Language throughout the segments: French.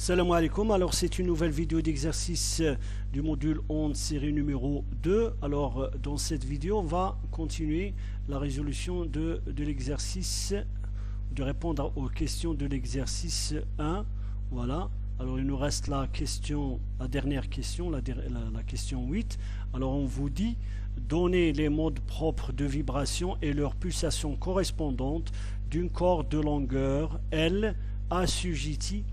Salam alaikum, alors c'est une nouvelle vidéo d'exercice du module 11 série numéro 2. Alors dans cette vidéo on va continuer la résolution de l'exercice, de répondre aux questions de l'exercice 1. Voilà, alors il nous reste la dernière question, la question 8. Alors on vous dit donner les modes propres de vibration et leur pulsation correspondante d'une corde de longueur L assujettie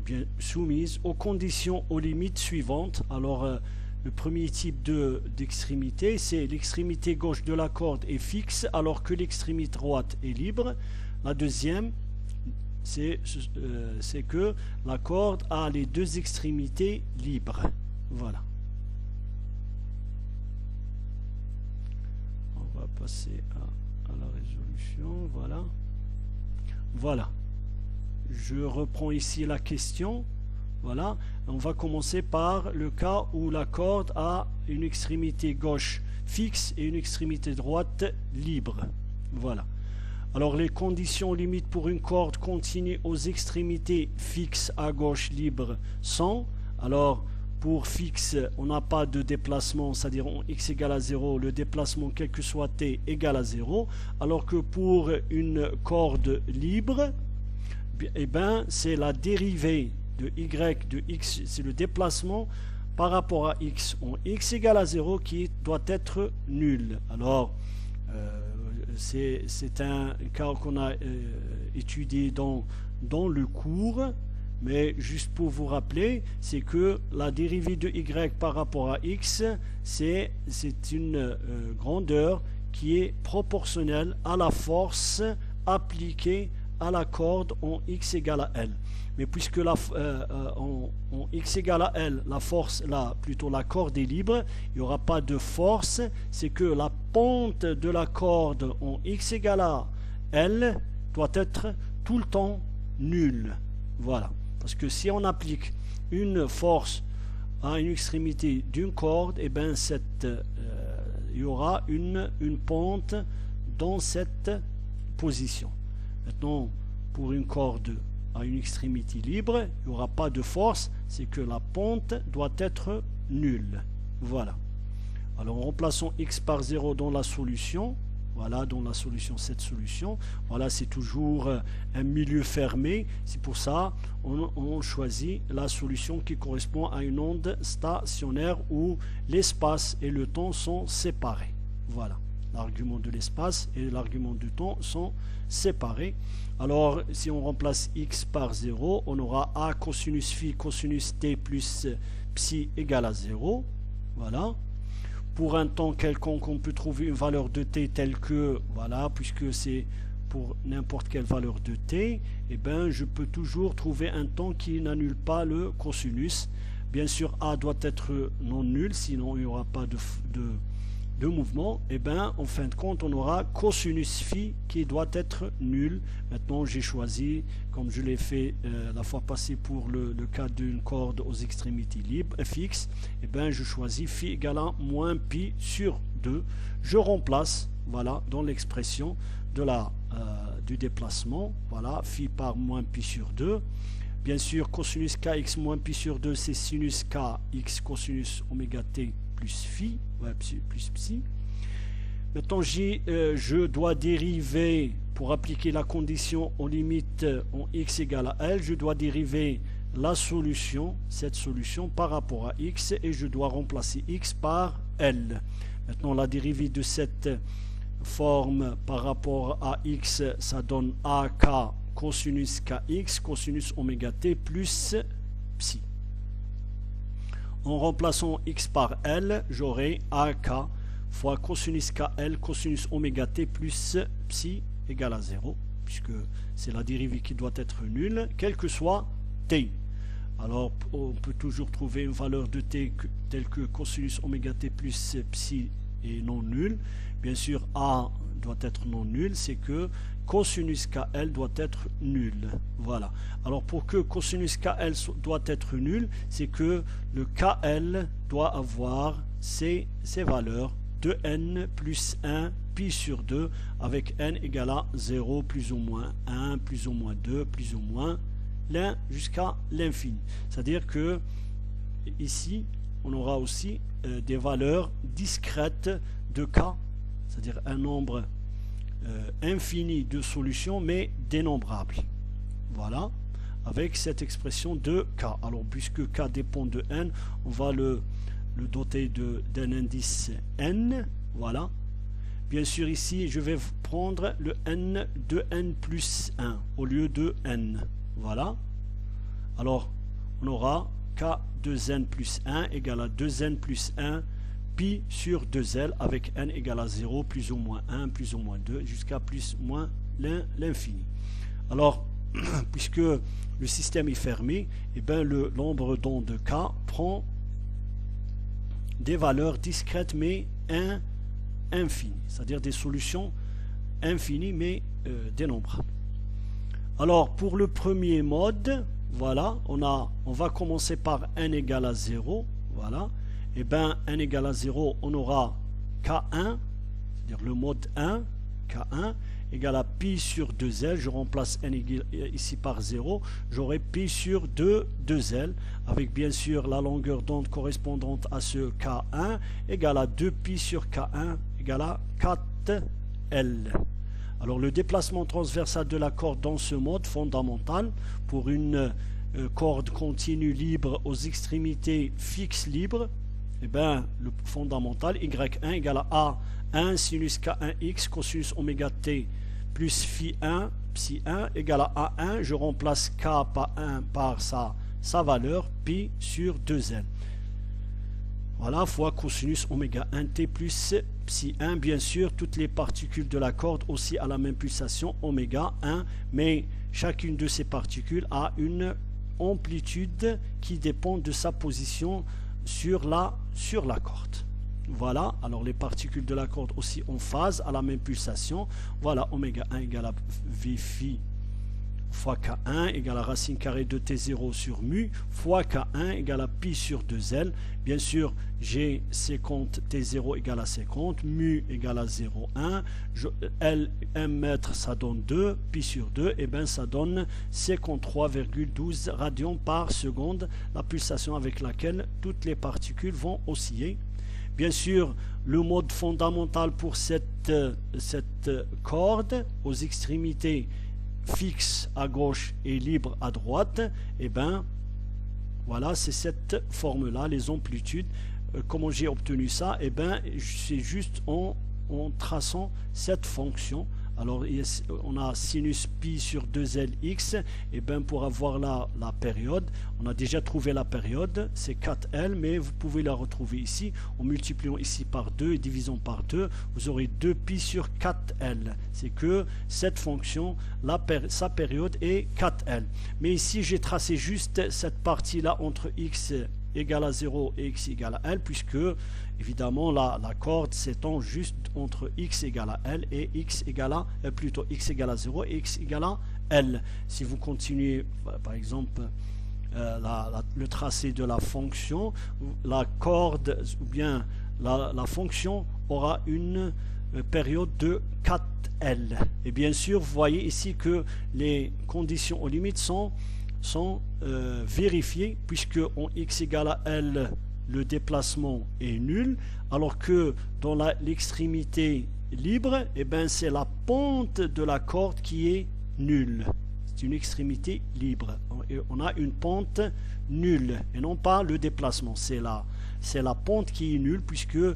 bien soumise aux conditions aux limites suivantes. Alors le premier type d'extrémité, c'est l'extrémité gauche de la corde est fixe alors que l'extrémité droite est libre. La deuxième, c'est que la corde a les deux extrémités libres. Voilà. On va passer à la résolution. Voilà. Voilà. Je reprends ici la question. Voilà, on va commencer par le cas où la corde a une extrémité gauche fixe et une extrémité droite libre. Voilà. Alors les conditions limites pour une corde continue aux extrémités fixes à gauche libre sont, alors pour fixe on n'a pas de déplacement, c'est-à-dire x égale à 0, le déplacement quel que soit t égale à 0, alors que pour une corde libre, eh ben, c'est la dérivée de y de x, c'est le déplacement par rapport à x en x égale à 0 qui doit être nul. Alors c'est un cas qu'on a étudié dans le cours, mais juste pour vous rappeler, c'est que la dérivée de y par rapport à x, c'est une grandeur qui est proportionnelle à la force appliquée à la corde en x égale à L. Mais puisque en x égale à L, la force, plutôt la corde est libre, il n'y aura pas de force, c'est que la pente de la corde en x égale à L doit être tout le temps nulle. Voilà. Parce que si on applique une force à une extrémité d'une corde, et ben il y aura une pente dans cette position. Maintenant, pour une corde à une extrémité libre, il n'y aura pas de force, c'est que la pente doit être nulle. Voilà. Alors, remplaçons x par 0 dans la solution. Voilà, dans la solution, cette solution. Voilà, c'est toujours un milieu fermé. C'est pour ça on choisit la solution qui correspond à une onde stationnaire où l'espace et le temps sont séparés. Voilà. L'argument de l'espace et l'argument du temps sont séparés. Alors, si on remplace x par 0, on aura a cosinus phi cosinus t plus psi égale à 0. Voilà. Pour un temps quelconque, on peut trouver une valeur de t telle que, voilà, puisque c'est pour n'importe quelle valeur de t, eh ben, je peux toujours trouver un temps qui n'annule pas le cosinus. Bien sûr, a doit être non nul, sinon il n'y aura pas de mouvement. Et bien en fin de compte on aura cosinus phi qui doit être nul. Maintenant j'ai choisi, comme je l'ai fait la fois passée pour le cas d'une corde aux extrémités libres fixes, et bien je choisis phi égale à moins pi sur 2. Je remplace, voilà, dans l'expression de du déplacement, voilà, phi par moins pi sur 2. Bien sûr cosinus kx moins pi sur 2 c'est sinus kx cosinus oméga t plus phi, ouais, plus psi. Maintenant je dois dériver, pour appliquer la condition aux limites en x égale à L, je dois dériver la solution, cette solution par rapport à x, et je dois remplacer x par L. Maintenant la dérivée de cette forme par rapport à x, ça donne ak cosinus kx cosinus oméga t plus psi. En remplaçant x par L, j'aurai AK fois cosinus KL cosinus oméga t plus psi égale à 0, puisque c'est la dérivée qui doit être nulle, quel que soit t. Alors, on peut toujours trouver une valeur de t telle que cosinus oméga t plus psi est non nulle. Bien sûr, A doit être non nul, c'est que cosinus KL doit être nul. Voilà. Alors pour que cosinus KL doit être nul, c'est que le KL doit avoir ces valeurs de n plus 1 pi sur 2 avec n égale à 0 plus ou moins 1 plus ou moins 2 plus ou moins jusqu'à l'infini. C'est-à-dire que ici, on aura aussi des valeurs discrètes de k, c'est-à-dire un nombre infini de solutions, mais dénombrable. Voilà, avec cette expression de k. Alors, puisque k dépend de n, on va le doter d'un indice n. Voilà. Bien sûr, ici, je vais prendre le n de n plus 1 au lieu de n. Voilà. Alors, on aura k de n plus 1 égale à 2n plus 1 pi sur 2l avec n égale à 0, plus ou moins 1, plus ou moins 2, jusqu'à plus ou moins l'infini. Alors, puisque le système est fermé, eh bien, le nombre d'ondes de k prend des valeurs discrètes mais infinies, c'est-à-dire des solutions infinies mais dénombrables. Alors, pour le premier mode, voilà, on va commencer par n égale à 0, voilà. Et bien, n égale à 0, on aura k1, c'est-à-dire le mode 1, k1, égale à pi sur 2l, je remplace n ici par 0, j'aurai pi sur 2l, avec bien sûr la longueur d'onde correspondante à ce k1, égale à 2 pi sur k1, égale à 4l. Alors le déplacement transversal de la corde dans ce mode fondamental, pour une corde continue libre aux extrémités fixes libres, eh bien, le fondamental, y1 égale à A1 sinus K1x cosinus oméga t plus phi1 psi1 égale à A1, je remplace K par 1 par sa valeur, pi sur 2n. Voilà, fois cosinus oméga 1t plus psi1, bien sûr, toutes les particules de la corde aussi à la même pulsation, oméga 1, mais chacune de ces particules a une amplitude qui dépend de sa position sur la corde. Voilà, alors les particules de la corde aussi en phase à la même pulsation. Voilà, oméga 1 égale à v phi fois K1 égale à racine carrée de T0 sur mu fois K1 égale à pi sur 2L. Bien sûr, j'ai 50, T0 égale à 50, mu égale à 0,1, L, 1 mètre, ça donne 2, pi sur 2, et bien ça donne 53,12 radians par seconde, la pulsation avec laquelle toutes les particules vont osciller. Bien sûr, le mode fondamental pour cette corde aux extrémités fixe à gauche et libre à droite, et bien voilà, c'est cette forme là, les amplitudes. Comment j'ai obtenu ça? Et bien c'est juste en traçant cette fonction. Alors on a sinus pi sur 2lx, et bien pour avoir la période, on a déjà trouvé la période, c'est 4L, mais vous pouvez la retrouver ici, en multipliant ici par 2 et divisant par 2, vous aurez 2 pi sur 4L. C'est que cette fonction, sa période est 4L. Mais ici j'ai tracé juste cette partie-là entre x égale à 0 et x égale à L, puisque évidemment la corde s'étend juste entre x égale à L et x égale à plutôt x égale à 0 et x égale à L. Si vous continuez par exemple le tracé de la fonction, la corde ou bien la fonction aura une période de 4L. Et bien sûr, vous voyez ici que les conditions aux limites sont vérifiées, puisque en x égale à L, le déplacement est nul, alors que dans l'extrémité libre, eh ben, c'est la pente de la corde qui est nulle. C'est une extrémité libre. On a une pente nulle et non pas le déplacement. C'est la pente qui est nulle, puisqu'il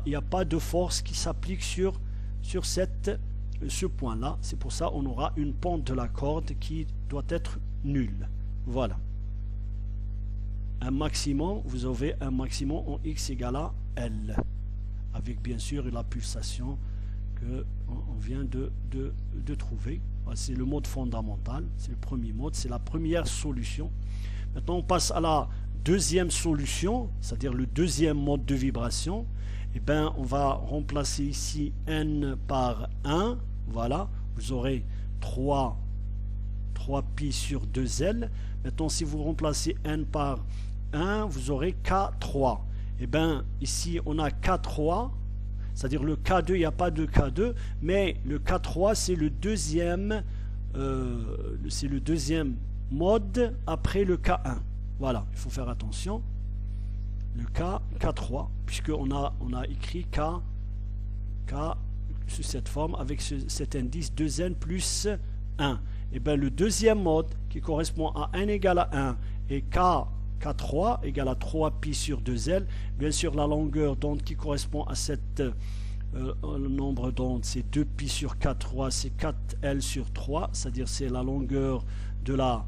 n'y a pas de force qui s'applique sur ce point-là. C'est pour ça qu'on aura une pente de la corde qui doit être nulle. Voilà. Un maximum, vous avez un maximum en x égale à L, avec bien sûr la pulsation qu'on vient de trouver. C'est le mode fondamental, c'est le premier mode, c'est la première solution. Maintenant on passe à la deuxième solution, c'est-à-dire le deuxième mode de vibration. Et bien on va remplacer ici n par 1, voilà, vous aurez 3 pi sur 2L. Maintenant si vous remplacez n par 1, vous aurez K3. Et bien ici on a K3, c'est-à-dire le K2, il n'y a pas de K2, mais le K3 c'est le deuxième mode après le K1. Voilà, il faut faire attention. Le K3, puisqu'on a écrit K sous cette forme avec cet indice 2n plus 1. Et bien le deuxième mode qui correspond à n égale à 1 et K3 égale à 3pi sur 2l, bien sûr la longueur d'onde qui correspond à cette le nombre d'ondes c'est 2pi sur K3, c'est 4l sur 3, c'est-à-dire c'est la longueur de la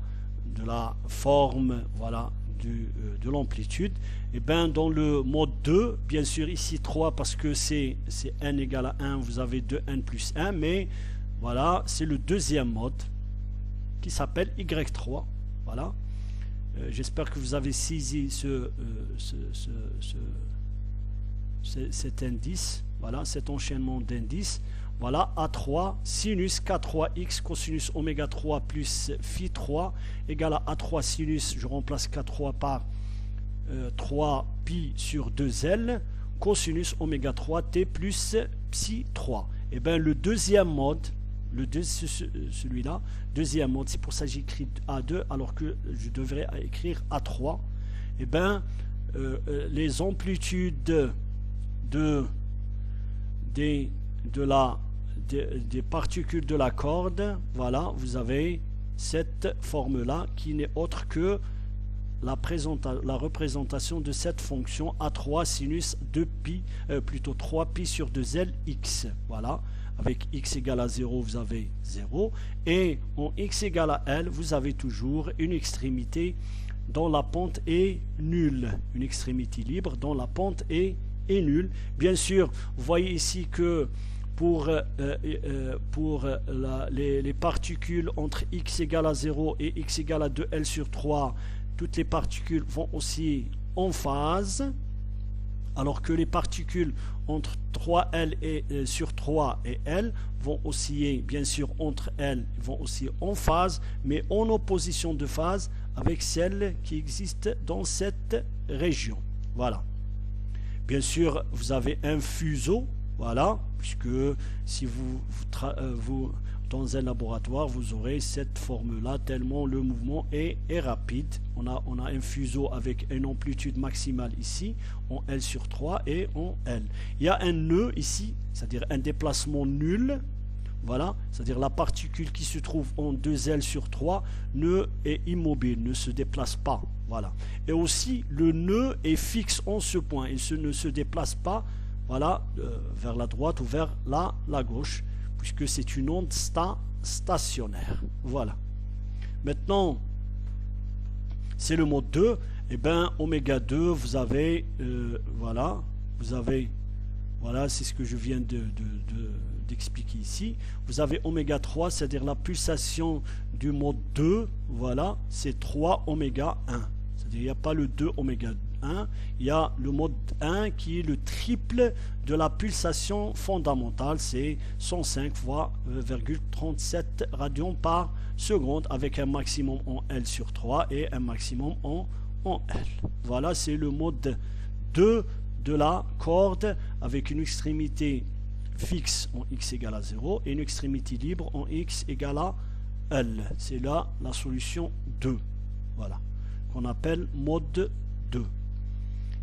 forme, voilà, de l'amplitude. Et bien dans le mode 2, bien sûr ici 3 parce que c'est n égale à 1, vous avez 2n plus 1, mais voilà, c'est le deuxième mode qui s'appelle Y3. Voilà. J'espère que vous avez saisi cet indice, voilà, cet enchaînement d'indices. Voilà, A3, sinus K3x cosinus oméga 3 plus phi 3 égale à A3 sinus, je remplace K3 par 3pi sur 2L, cosinus oméga 3 t plus psi 3. Et bien le deuxième mode, celui-là, deuxième mode, c'est pour ça que j'écris A2 alors que je devrais écrire A3. Et bien les amplitudes des particules de la corde, voilà, vous avez cette forme-là qui n'est autre que la représentation de cette fonction A3 sinus 2pi, plutôt 3pi sur 2L x. Voilà, avec x égale à 0, vous avez 0. Et en x égale à L, vous avez toujours une extrémité dont la pente est nulle. Une extrémité libre dont la pente est nulle. Bien sûr, vous voyez ici que pour les particules entre x égale à 0 et x égale à 2L sur 3, toutes les particules vont osciller en phase, alors que les particules entre 3L et sur 3 et L vont osciller, bien sûr, entre elles, vont osciller en phase, mais en opposition de phase avec celles qui existent dans cette région. Voilà. Bien sûr, vous avez un fuseau, voilà, puisque si vous dans un laboratoire, vous aurez cette forme-là, tellement le mouvement est rapide. On a un fuseau avec une amplitude maximale ici, en L sur 3 et en L. Il y a un nœud ici, c'est-à-dire un déplacement nul. Voilà, c'est-à-dire la particule qui se trouve en 2L sur 3 est immobile, ne se déplace pas. Voilà. Et aussi, le nœud est fixe en ce point, il ne se déplace pas, voilà, vers la droite ou vers la gauche, puisque c'est une onde stationnaire. Voilà. Maintenant, c'est le mode 2. Et bien, oméga 2, vous avez, voilà, c'est ce que je viens d'expliquer ici. Vous avez oméga 3, c'est-à-dire la pulsation du mode 2, voilà, c'est 3 oméga 1. C'est-à-dire, il n'y a pas le 2 oméga 1, il y a le mode 1 qui est le triple de la pulsation fondamentale, c'est 105,37 radians par seconde avec un maximum en L sur 3 et un maximum en L. Voilà, c'est le mode 2 de la corde avec une extrémité fixe en x égale à 0 et une extrémité libre en x égale à L. C'est là la solution 2, voilà, qu'on appelle mode 2.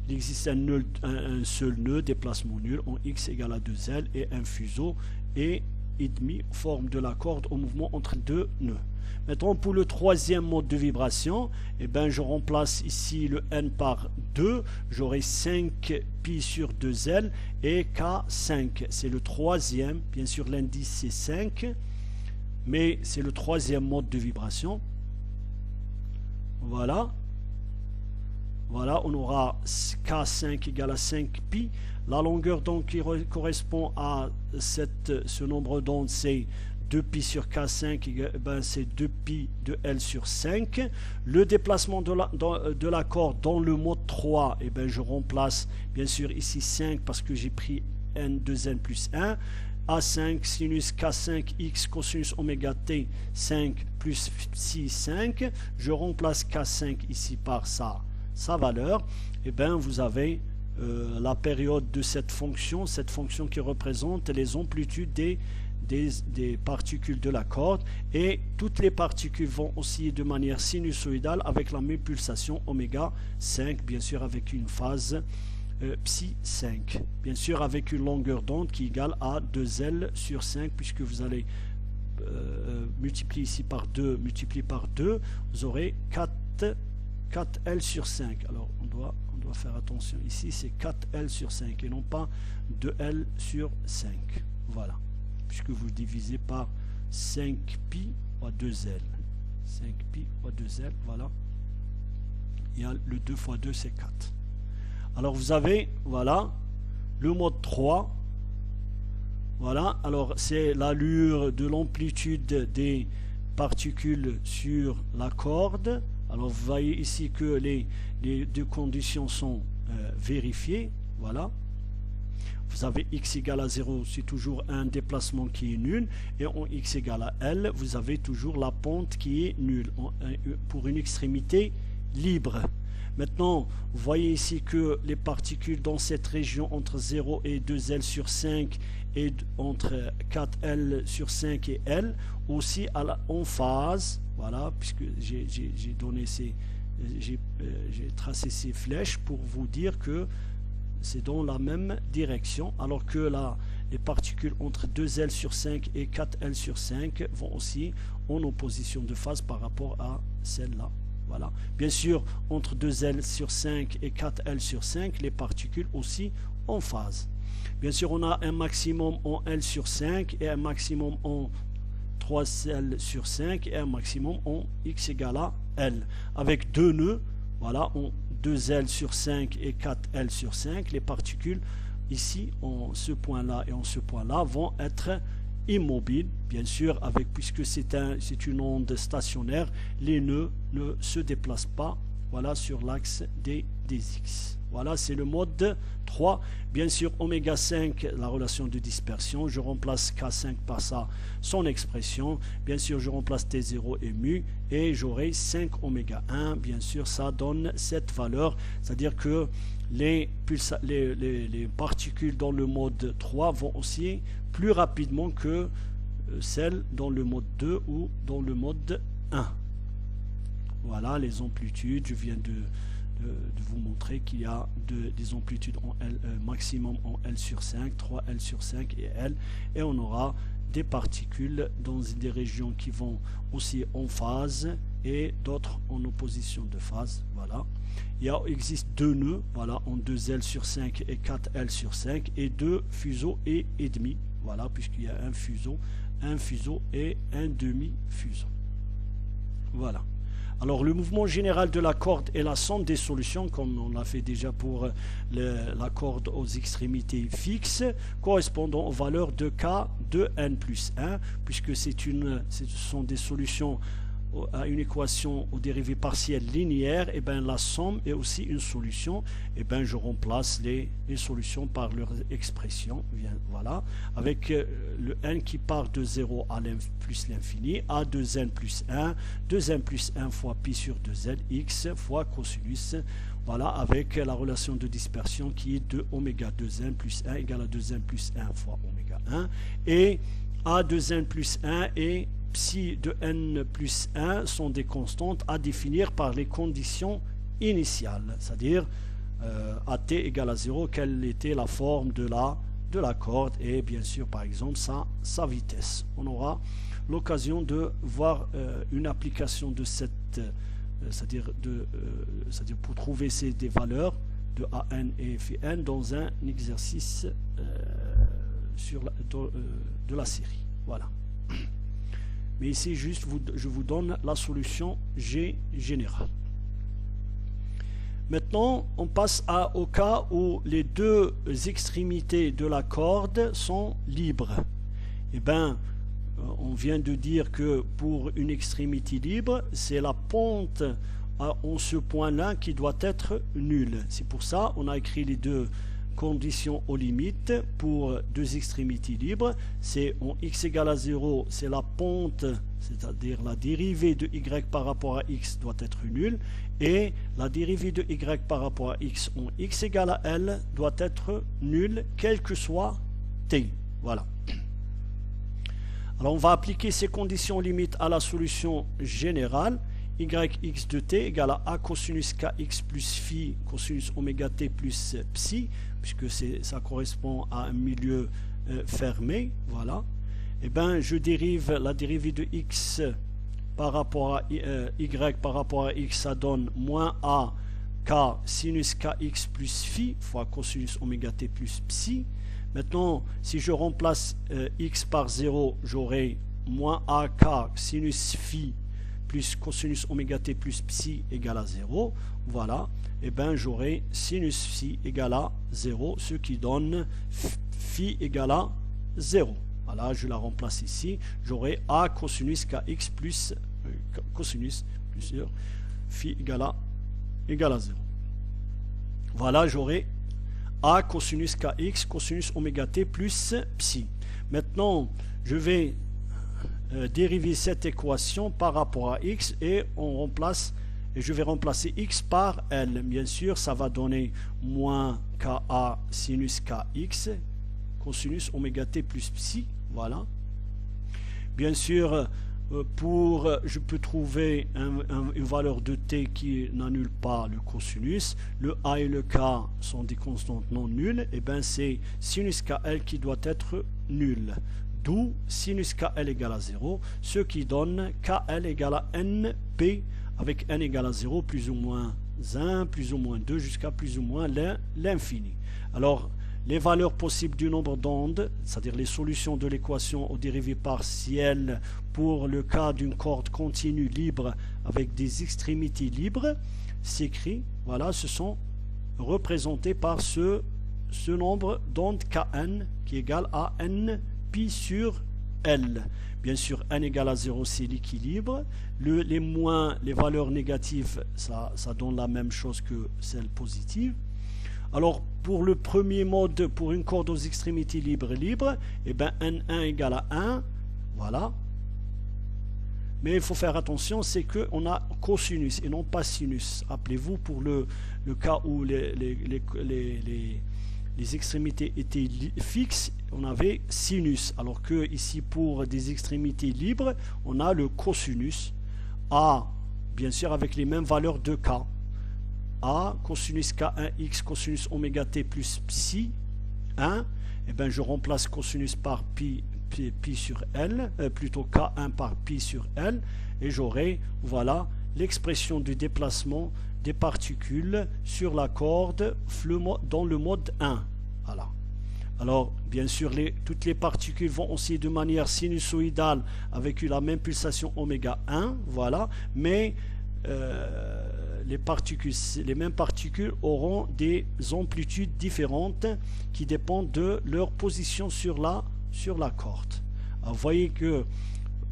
Il existe un seul nœud, déplacement nul, en x égale à 2L et un fuseau et demi, forme de la corde au mouvement entre deux nœuds. Maintenant, pour le troisième mode de vibration, eh ben, je remplace ici le n par 2, j'aurai 5pi sur 2L et K5. C'est le troisième, bien sûr l'indice c'est 5, mais c'est le troisième mode de vibration. Voilà. Voilà, on aura K5 égale à 5pi. La longueur donc qui correspond à ce nombre d'ondes, c'est 2pi sur K5, ben c'est 2pi de L sur 5. Le déplacement de la corde dans le mode 3, et ben je remplace bien sûr ici 5 parce que j'ai pris n 2n plus 1. A5 sinus K5 x cosinus oméga t 5 plus psi 5. Je remplace K5 ici par sa valeur, et bien vous avez la période de cette fonction qui représente les amplitudes des particules de la corde, et toutes les particules vont osciller de manière sinusoïdale avec la même pulsation oméga 5, bien sûr avec une phase psi 5, bien sûr avec une longueur d'onde qui est égale à 2L sur 5, puisque vous allez multiplier ici par 2, multiplié par 2, vous aurez 4L sur 5. Alors on doit faire attention, ici c'est 4L sur 5 et non pas 2L sur 5, voilà, puisque vous divisez par 5pi fois 2L, 5pi fois 2L, voilà, il y a le 2 fois 2 c'est 4. Alors vous avez, voilà, le mode 3, voilà, alors c'est l'allure de l'amplitude des particules sur la corde. Alors vous voyez ici que les deux conditions sont vérifiées, voilà. Vous avez x égale à 0, c'est toujours un déplacement qui est nul, et en x égale à L, vous avez toujours la pente qui est nulle, pour une extrémité libre. Maintenant, vous voyez ici que les particules dans cette région entre 0 et 2L sur 5 et entre 4L sur 5 et L, aussi en phase, voilà, puisque j'ai tracé ces flèches pour vous dire que c'est dans la même direction, alors que là, les particules entre 2L sur 5 et 4L sur 5 vont aussi en opposition de phase par rapport à celle-là. Voilà. Bien sûr, entre 2L sur 5 et 4L sur 5, les particules aussi en phase. Bien sûr, on a un maximum en L sur 5 et un maximum en 3L sur 5 et un maximum en x égale à L. Avec deux nœuds, voilà, en 2L sur 5 et 4L sur 5, les particules ici, en ce point-là et en ce point-là, vont être immobiles, bien sûr, puisque c'est une onde stationnaire, les nœuds ne se déplacent pas, voilà, sur l'axe des x. Voilà, c'est le mode 3. Bien sûr, oméga 5, la relation de dispersion, je remplace K5 par son expression. Bien sûr, je remplace T0 et mu, et j'aurai 5 oméga 1. Bien sûr, ça donne cette valeur, c'est-à-dire que les particules dans le mode 3 vont osciller plus rapidement que celles dans le mode 2 ou dans le mode 1. Voilà les amplitudes, je viens de vous montrer qu'il y a des amplitudes en L, maximum en L sur 5, 3L sur 5 et L, et on aura des particules dans des régions qui vont aussi en phase et d'autres en opposition de phase. Voilà. Il existe deux nœuds, voilà, en 2L sur 5 et 4L sur 5, et deux fuseaux et demi, voilà, puisqu'il y a un fuseau et un demi-fuseau. Voilà. Alors le mouvement général de la corde est la somme des solutions, comme on l'a fait déjà pour la corde aux extrémités fixes, correspondant aux valeurs de K de n plus 1, puisque ce sont des solutions à une équation aux dérivées partielles linéaires, et bien la somme est aussi une solution, et bien je remplace les solutions par leur expression, voilà, avec le n qui part de 0 à plus l'infini, à 2n plus 1, 2n plus 1 fois pi sur 2l, x fois cosinus, voilà, avec la relation de dispersion qui est de oméga 2n plus 1 égale à 2n plus 1 fois oméga 1, et a 2n plus 1 et psi de n plus 1 sont des constantes à définir par les conditions initiales, c'est-à-dire à t égale à 0, quelle était la forme de la corde, et bien sûr par exemple sa vitesse. On aura l'occasion de voir une application de cette, c'est-à-dire pour trouver des valeurs de an et Fn dans un exercice de la série. Voilà. Mais ici, juste, je vous donne la solution G générale. Maintenant, on passe au cas où les deux extrémités de la corde sont libres. Eh bien, on vient de dire que pour une extrémité libre, c'est la pente en ce point-là qui doit être nulle. C'est pour ça qu'on a écrit les deux conditions aux limites pour deux extrémités libres. C'est en x égale à 0, c'est la pente, c'est-à-dire la dérivée de y par rapport à x doit être nulle, et la dérivée de y par rapport à x en x égale à L doit être nulle, quel que soit t. Voilà. Alors on va appliquer ces conditions limites à la solution générale. Yx de t égale à a cosinus kx plus phi cosinus oméga t plus psi, puisque ça correspond à un milieu fermé. Voilà. Et bien je dérive la dérivée de x par rapport à y par rapport à x, ça donne moins a k sinus kx plus phi fois cosinus oméga t plus psi. Maintenant, si je remplace x par 0, j'aurai moins ak sinus phi plus cosinus oméga t plus psi égale à 0. Voilà. Et bien j'aurai sinus phi égale à 0, ce qui donne phi égale à 0. Voilà, je la remplace ici. J'aurai a cosinus kx plus cosinus plus phi égale à 0. Voilà, j'aurai a cosinus kx cosinus oméga t plus psi. Maintenant, je vais dériver cette équation par rapport à x et je vais remplacer x par L. Bien sûr, ça va donner moins ka sinus kx cosinus oméga t plus psi. Voilà. Bien sûr, je peux trouver une valeur de t qui n'annule pas le cosinus. Le a et le k sont des constantes non nulles. Et bien c'est sinus kl qui doit être nul. D'où sinus kl égale à 0, ce qui donne kl égale à np, avec n égale à 0, plus ou moins 1, plus ou moins 2, jusqu'à plus ou moins l'infini. Alors, les valeurs possibles du nombre d'ondes, c'est-à-dire les solutions de l'équation aux dérivées partielles pour le cas d'une corde continue libre avec des extrémités libres, s'écrit, voilà, ce sont représentés par ce nombre d'ondes Kn qui est égal à n pi sur L. Bien sûr, n égale à 0, c'est l'équilibre. Les valeurs négatives, ça donne la même chose que celles positives. Alors, pour le premier mode, pour une corde aux extrémités libres, eh bien, n1 égale à 1, voilà. Mais il faut faire attention, c'est qu'on a cosinus et non pas sinus. Rappelez-vous, pour le cas où les extrémités étaient fixes, on avait sinus, alors que ici, pour des extrémités libres, on a le cosinus, a, bien sûr, avec les mêmes valeurs de k. A cosinus k1x cosinus oméga t plus psi 1, et bien je remplace cosinus par pi sur L, plutôt k1 par pi sur L, et j'aurai, voilà, l'expression du déplacement des particules sur la corde dans le mode 1. Voilà. Alors, bien sûr, toutes les particules vont osciller de manière sinusoïdale avec la même pulsation oméga 1, voilà, mais les mêmes particules auront des amplitudes différentes qui dépendent de leur position sur la corde. Alors, vous voyez que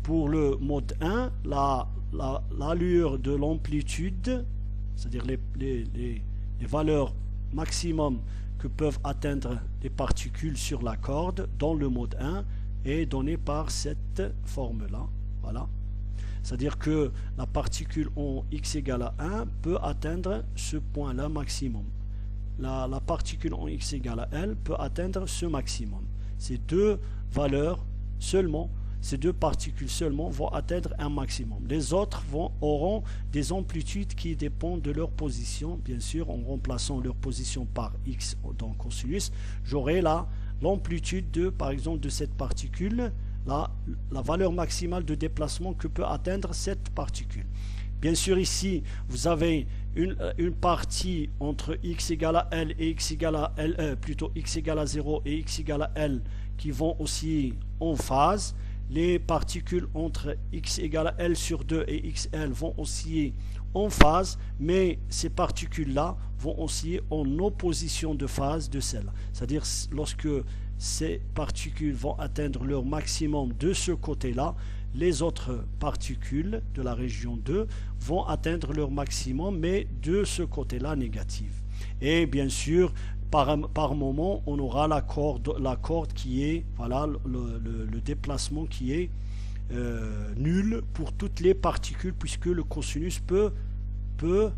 pour le mode 1, l'allure de l'amplitude, c'est-à-dire les valeurs maximum que peuvent atteindre les particules sur la corde dans le mode 1 est donnée par cette forme-là. Voilà. C'est-à-dire que la particule en x égale à 1 peut atteindre ce point-là maximum. La particule en x égale à L peut atteindre ce maximum. Ces deux valeurs seulement, ces deux particules seulement vont atteindre un maximum. Les autres auront des amplitudes qui dépendent de leur position. Bien sûr, en remplaçant leur position par x dans cosinus, j'aurai l'amplitude par exemple de cette particule, la valeur maximale de déplacement que peut atteindre cette particule. Bien sûr, ici, vous avez une partie entre x égale à L et x égale à L, plutôt x égale à 0 et x égale à L qui vont osciller en phase. Les particules entre x égale à L sur 2 et xL vont osciller en phase, mais ces particules-là vont osciller en opposition de phase de celle-là. C'est-à-dire, lorsque ces particules vont atteindre leur maximum de ce côté-là, les autres particules de la région 2 vont atteindre leur maximum, mais de ce côté-là négatif. Et bien sûr, par moment, on aura la corde qui est, voilà, le déplacement qui est nul pour toutes les particules, puisque le cosinus peut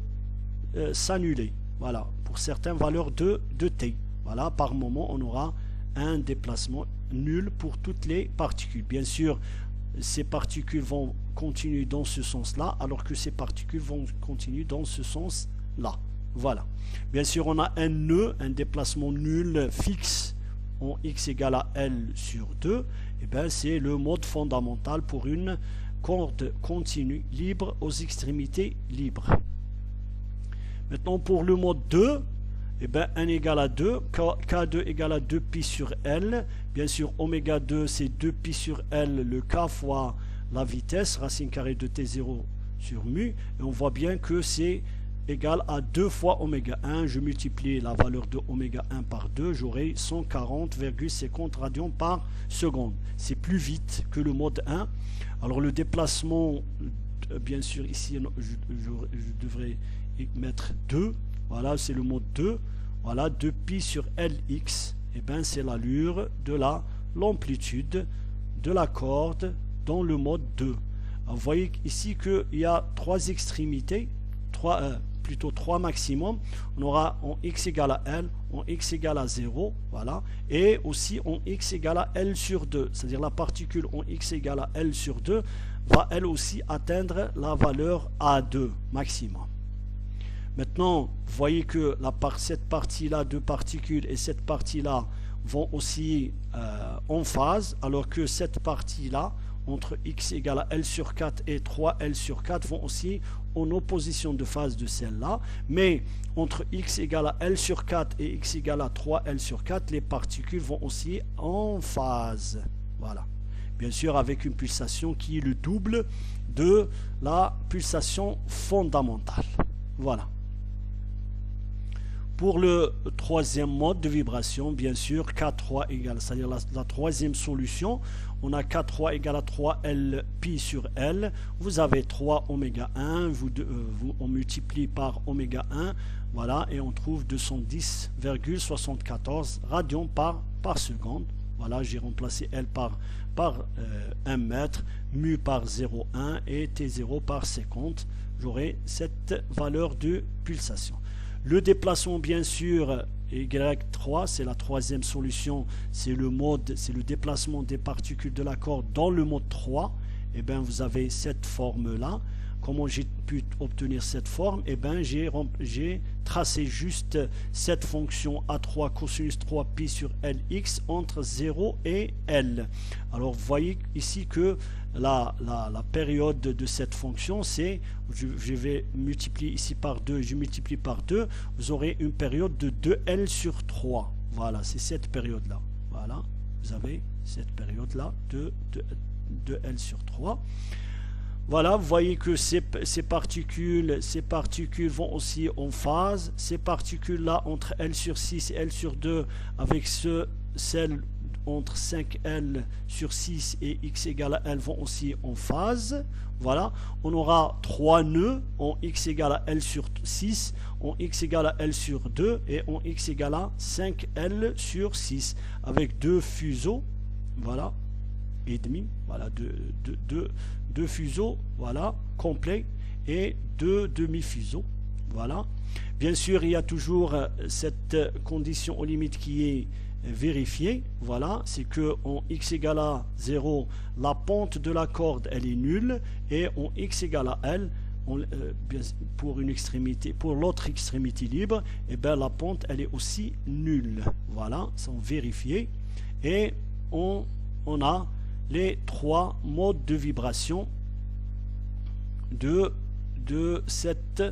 s'annuler, voilà, pour certaines valeurs de t. Voilà, par moment, on aura un déplacement nul pour toutes les particules. Bien sûr, ces particules vont continuer dans ce sens-là, alors que ces particules vont continuer dans ce sens-là. Voilà. Bien sûr, on a un nœud, un déplacement nul fixe en x égale à L sur 2. Et bien, c'est le mode fondamental pour une corde continue libre aux extrémités libres. Maintenant, pour le mode 2, eh bien, n égale à 2, K2 égale à 2pi sur L. Bien sûr, oméga 2, c'est 2pi sur L, le K fois la vitesse, racine carrée de T0 sur mu. Et on voit bien que c'est égal à 2 fois oméga 1. Je multiplie la valeur de oméga 1 par 2, j'aurai 140,50 radians par seconde. C'est plus vite que le mode 1. Alors le déplacement, bien sûr, ici, je devrais mettre 2. Voilà, c'est le mode 2. Voilà, 2pi sur Lx. Et bien, c'est l'allure de l'amplitude de la corde dans le mode 2. Alors, vous voyez ici qu'il y a 3 extrémités, plutôt 3 maximum. On aura en x égale à L, en x égale à 0, voilà, et aussi en x égale à L sur 2. C'est-à-dire la particule en x égale à L sur 2 va elle aussi atteindre la valeur A2 maximum. Maintenant, vous voyez que cette partie-là de particules et cette partie-là vont aussi en phase, alors que cette partie-là, entre x égale à L sur 4 et 3L sur 4, vont aussi en opposition de phase de celle-là. Mais entre x égale à L sur 4 et x égale à 3L sur 4, les particules vont aussi en phase. Voilà. Bien sûr, avec une pulsation qui est le double de la pulsation fondamentale. Voilà. Pour le troisième mode de vibration, bien sûr, K3 égale, c'est-à-dire la troisième solution, on a K3 égale à 3L pi sur L. Vous avez 3 oméga 1, on multiplie par oméga 1, voilà, et on trouve 210,74 radians par seconde. Voilà, j'ai remplacé L par 1 mètre, mu par 0,1 et T0 par 50. J'aurai cette valeur de pulsation. Le déplacement, bien sûr, Y3, c'est la troisième solution, c'est le déplacement des particules de la corde dans le mode 3. Et bien, vous avez cette forme-là. Comment j'ai pu obtenir cette forme? Eh bien, j'ai tracé juste cette fonction A3 cosinus 3pi sur Lx entre 0 et L. Alors, vous voyez ici que la période de cette fonction, c'est, je vais multiplier ici par 2, je multiplie par 2, vous aurez une période de 2L sur 3. Voilà, c'est cette période-là. Voilà, vous avez cette période-là de 2L sur 3. Voilà, vous voyez que ces particules vont aussi en phase. Ces particules-là, entre L sur 6 et L sur 2, avec celles entre 5L sur 6 et x égale à L vont aussi en phase. Voilà, on aura 3 nœuds en x égale à L sur 6, en x égale à L sur 2 et en x égale à 5L sur 6, avec 2 fuseaux, voilà, et demi, voilà, deux fuseaux, voilà, complets, et 2 demi-fuseaux, voilà. Bien sûr, il y a toujours cette condition aux limites qui est vérifiée, voilà, c'est que en x égale à 0, la pente de la corde, elle est nulle, et en x égale à L, pour l'autre extrémité libre, et bien la pente, elle est aussi nulle, voilà, sont vérifiés, et on a les 3 modes de vibration de cette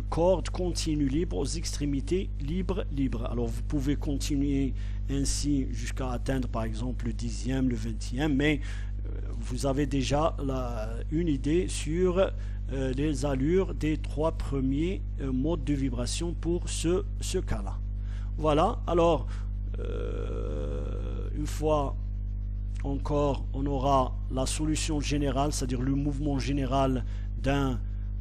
corde continue libre aux extrémités libres. Alors vous pouvez continuer ainsi jusqu'à atteindre par exemple le 10e, le 20e, mais vous avez déjà une idée sur les allures des 3 premiers modes de vibration pour ce cas-là. Voilà, alors une fois encore, on aura la solution générale, c'est-à-dire le mouvement général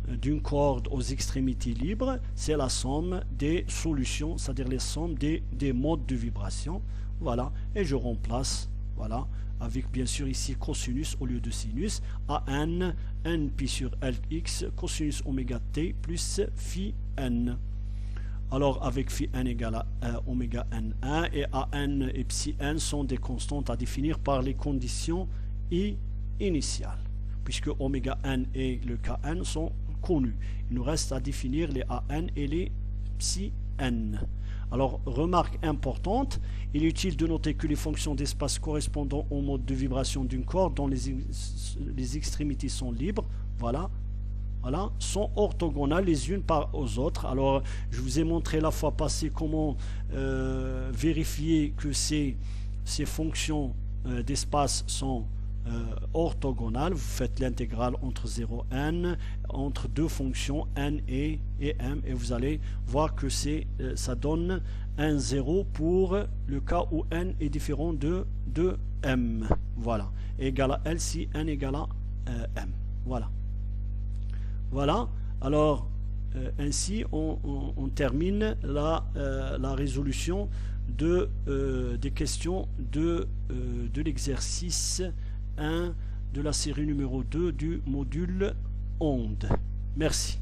d'une corde aux extrémités libres, c'est la somme des solutions, c'est-à-dire les sommes des modes de vibration. Voilà, et je remplace, voilà, avec bien sûr ici cosinus au lieu de sinus, à n pi sur Lx, cosinus oméga t plus phi n. alors avec phi n égale à oméga n1, et an et psi n sont des constantes à définir par les conditions I initiales, puisque oméga n et le kn sont connus. Il nous reste à définir les an et les psi n. Alors, remarque importante, il est utile de noter que les fonctions d'espace correspondant au mode de vibration d'une corde dont les extrémités sont libres, voilà, sont orthogonales les unes aux autres. Alors, je vous ai montré la fois passée comment vérifier que ces fonctions d'espace sont orthogonales. Vous faites l'intégrale entre 0 et n, entre deux fonctions n et m, et vous allez voir que ça donne un 0 pour le cas où n est différent de m. Voilà, égal à L si n égale à m. Voilà, alors ainsi on termine la résolution des questions de l'exercice 1 de la série numéro 2 du module onde. Merci.